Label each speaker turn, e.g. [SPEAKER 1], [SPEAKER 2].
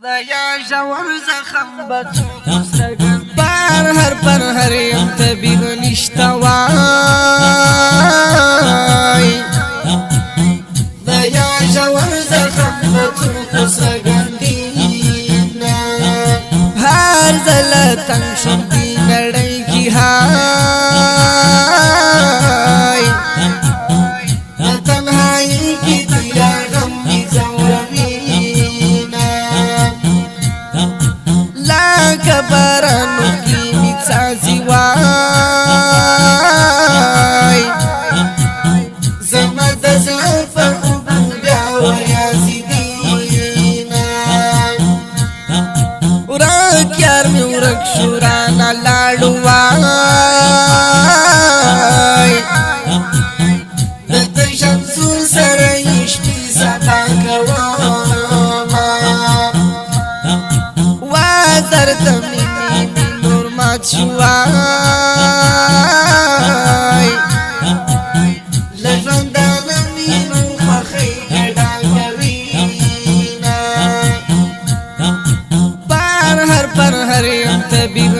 [SPEAKER 1] دیا ژور زخم بڅوک سرګن پر هر یم طبیب نشتا وای دیا ژور زخم بڅوک سرګن دینا هر ځل تنگ شم دی نړۍ کی هاي تنهایی کی دیا غم کی زوروینا لا کبرانو کی میڅازی وای زما د زړه پر بیا وریازی دینا ورک یار می ورک شورانا لاړو وای دته شمسور سره یشتي ستا کوما وازر تمنی نور مات شوای لژوندان مینو مخی ګډا کوینا پر هر یم طبیب